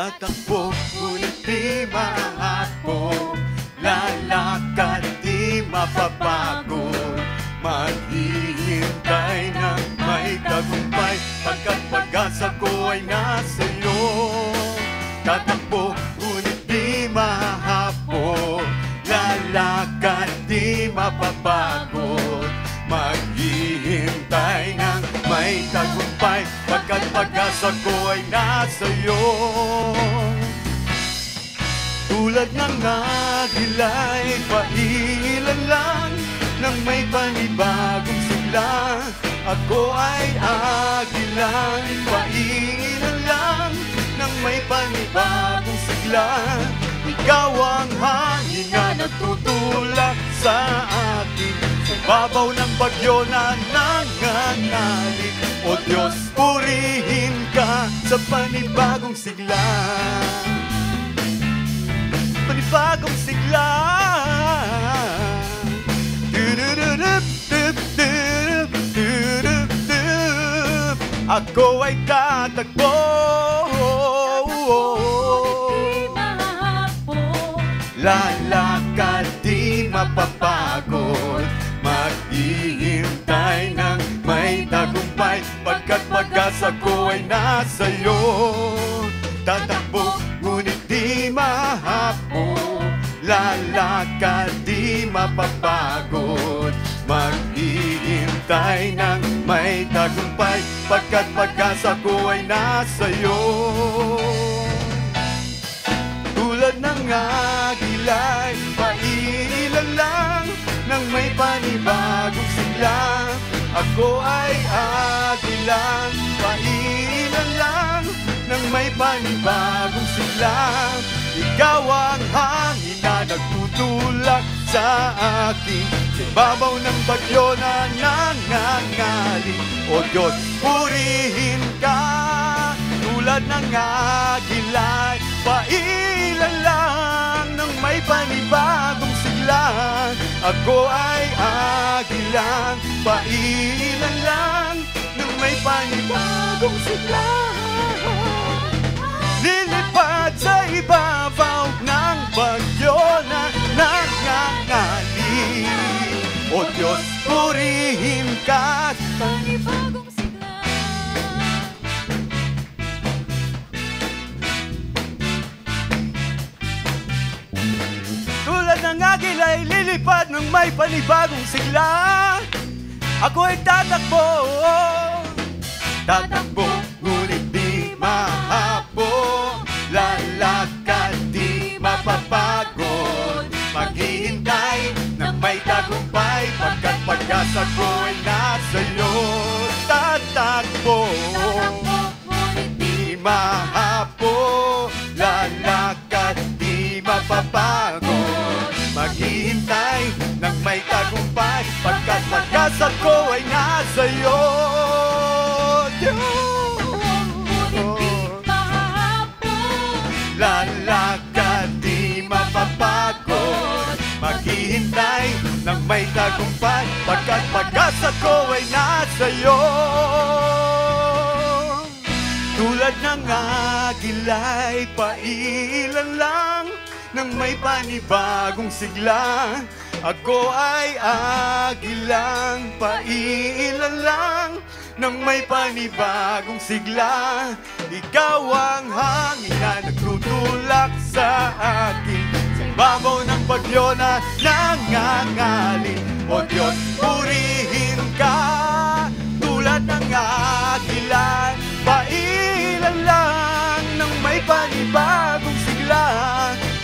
tatakbo, ngunit di mahapo. Lalakad, di mapapagod. Maghihintay ng may tagumpay, pagkat pag-asa ko ay nasa'yo. Tatakbo, ngunit di mahapo. Lalakad, di mapapagod. Maghihintay ng may tagumpay, pagkat pag-asa ko ay nasa'yo. Tulad ng agila'y pailan lang, nang may panibagong sigla. Ako ay agilang pailan lang, nang may panibagong sigla. Ikaw ang hangin na nagtutulak sa akin, sa babaw ng bagyo na nangangalit. O Diyos, purihin ka sa panibagong sigla. Panibagong sigla. Ako ay tatakbo, lalakad, di mapapagod. Maghihintay ng may tagumpay, pagkat pag-asa ko ay nasa'yo. Tatakbo, ngunit di mahapo. Lalakad, di mapapagod. Maghihintay ng may tagumpay, pagkat pag-asa ko ay nasa'yo. Tulad ng agila'y pailan lang, nang may panibagong sigla. Ako ay agilang pailan lang, nang may panibagong sigla. Ikaw ang hangin na nagtutulak sa akin, sa babaw ng bagyo na nangangalit. O Diyos, purihin ka. Tulad ng agila'y pailan lang, nang may panibagong sigla. Ako ay agilang pailan lang, nang may panibagong sigla. Lilipad sa ibabaw ng bagyo na nangangalit. O Diyos, purihin ka sa panibagong sigla. Tulad ng agila'y lilipad ng may panibagong sigla. Ako ay tatakbo, tatakbo, ngunit di mahapo. Lalakad, di mapapagod. Maghihintay ng may tagumpay, pagkat pag-asa ko ay nasa'yo. Tatakbo, ngunit di mahapo. Lalakad, di mapapagod. Maghihintay ng may tagumpay, pagkat pag-asa ko ay nasa'yo. Lalakad, di mapapagod. Maghihintay ng may tagumpay, pagkat pag-asa ko ay nasa'yo. Tulad ng agila'y pailan lang, nang may panibagong sigla. Ako ay agilang pailan lang, nang may panibagong sigla. Ikaw ang hangin na nagtutulak sa akin, sa babaw ng bagyo na nangangalit. O Diyos, purihin ka. Tulad ng agila, pailan lang, nang may panibagong sigla.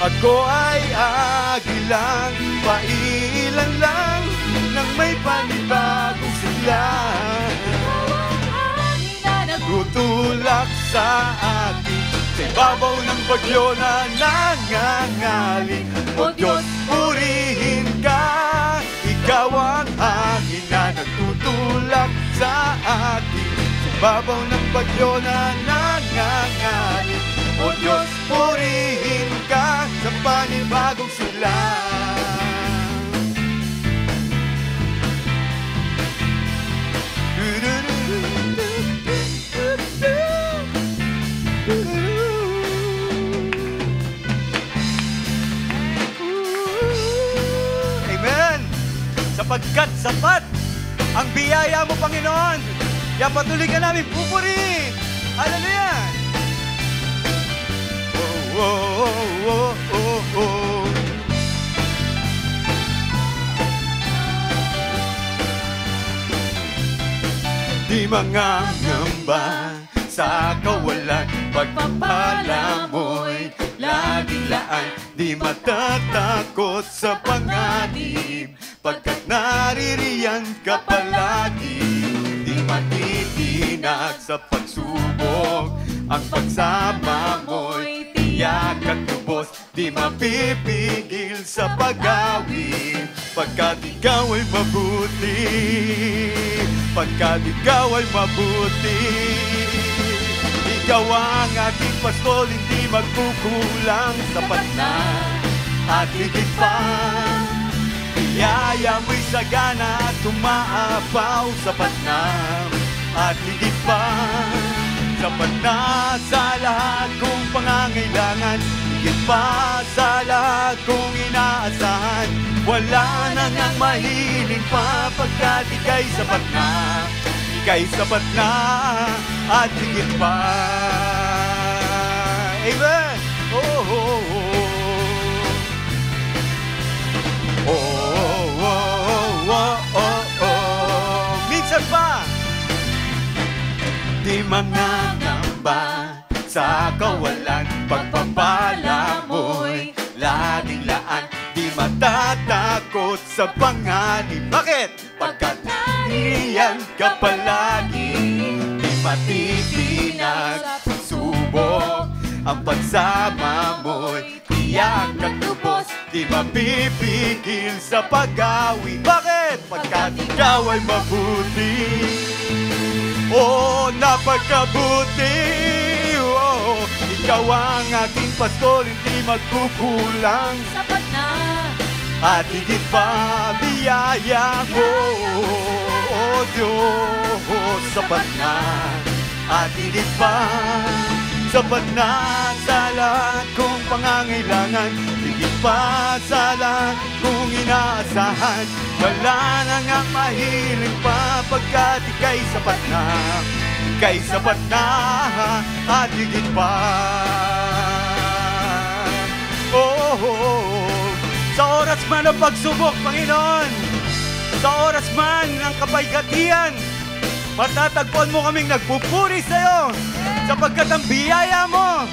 Ako ay agilang pailan lang, nang may panibagong sigla. Nagtutulak sa akin, sa ibabaw ng bagyo na nangangalit. O Diyos, purihin ka. Ikaw ang hangin na nagtutulak sa akin, sa ibabaw ng bagyo na nangangalit. O Diyos, purihin ka sa panibagong sigla. sapagkat sapat ang biyaya mo, Panginoon. Kaya patuloy ka namin pupurihin. Hallelujah! Oh, oh, oh, oh, oh. Di mangangamba sa kawalan, pagpapala mo'y laging laan. Di matatakot sa panganib, pagkat naririyan ka palagi. Di matitinag sa pagsubok, ang pagsama mo'y tiyak at lubos. Di mapipigil sa pag-awit, pagkat ikaw ay mabuti. Pagkat ikaw ay mabuti. Ikaw ang aking pastol, hindi magkukulang. Sapat na at higit pa. Biyaya mo'y sagana at umaapaw. Sapat na at higit pa. Sapat na sa lahat kong pangangailangan. Higit pa sa lahat kong inaasahan. Wala na ngang mahiling pa, pagkat ika'y sapat na. Ika'y sapat na at higit pa. Amen! Oh, oh, oh. Oh, oh, oh, oh, oh, oh. Minsan pa. Di mangangamba sa kawalan, pagpapala mo'y laging laan. Di matatakot sa panganib. Bakit? Pagkat nariyan ka palagi. Di matitinag sa subok, ang pagsama mo'y tiyak at lubos. Di mapipigil sa pag-awit. Bakit? Pagkat ikaw ay mabuti. Oh, napakabuti. Oh, ikaw ang aking pastol, hindi magkukulang. Sapat na at higit pa biyaya mo. Oh Diyos, sapat na at higit pa. Sapat na sa lahat kong pangangailangan. Higit pa sa lahat kong inaasahan. Wala na ngang mahiling pa, pagkat ika'y sapat na. Ika'y sapat na at higit pa. Oh, oh, oh. Sa oras man ng pagsubok, Panginoon, sa oras man ng kapaigatian, matatagpuan mo kaming nagpupuri sa'yo, sapagkat ang biyaya mo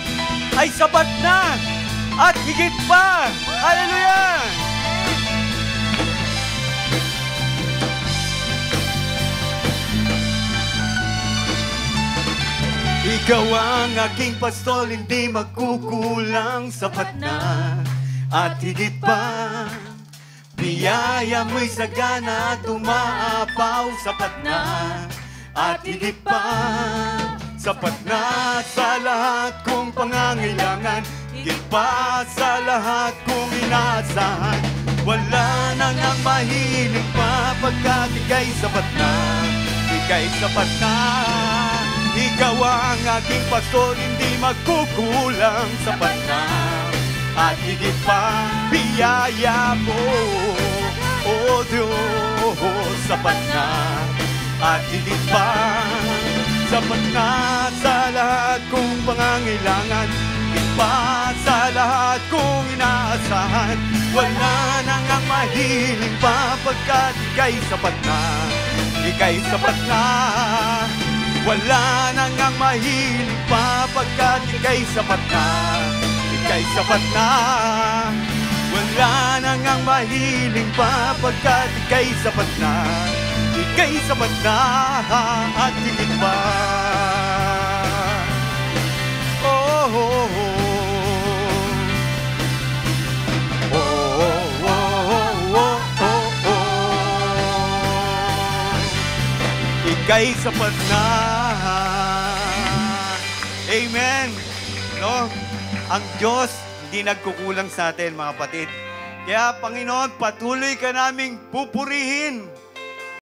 ay sapat na at higit pa. Hallelujah! Ikaw ang aking pastol, hindi magkukulang. Sapat na at higit pa. Biyaya mo'y sagana at umaapaw. Sapat na at higit pa. Sapat na sa lahat kong pangangailangan. Higit pa sa lahat kong inaasahan. Wala na ngang mahiling pa, pagkat ika'y sapat na. Ika'y sapat na. Ikaw ang aking pastol, hindi magkukulang. Sapat na at higit pa biyaya mo. O Diyos, sapat na at higit pa. Sapat na sa lahat kong pangangailangan. Higit pa sa lahat kong inaasahan. Wala na ngang mahiling pa, pagkat ika'y sapat na. Ika'y sapat na. Wala na ngang mahiling pa, pagkat ika'y sapat na. Ika'y sapat na. Wala na ngang mahiling pa, pagkat ika'y sapat na. Ika'y sapat na at higit pa. Oh, oh, oh. Oh, oh, oh, oh, oh, oh. Ika'y sapat na. Amen. No? Ang Diyos hindi nagkukulang sa atin, mga kapatid. Kaya, Panginoon, patuloy ka naming pupurihin.